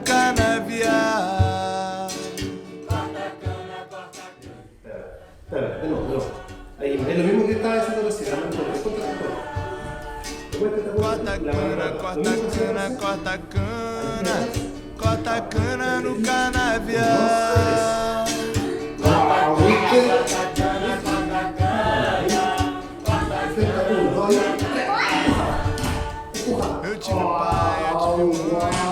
canavial. Espera, de nuevo. Ahí, es lo mismo que estaba diciendo recién. Corta cana, corta cana, corta cana, corta cana no canavial. Eu tive pai, eu tive mãe.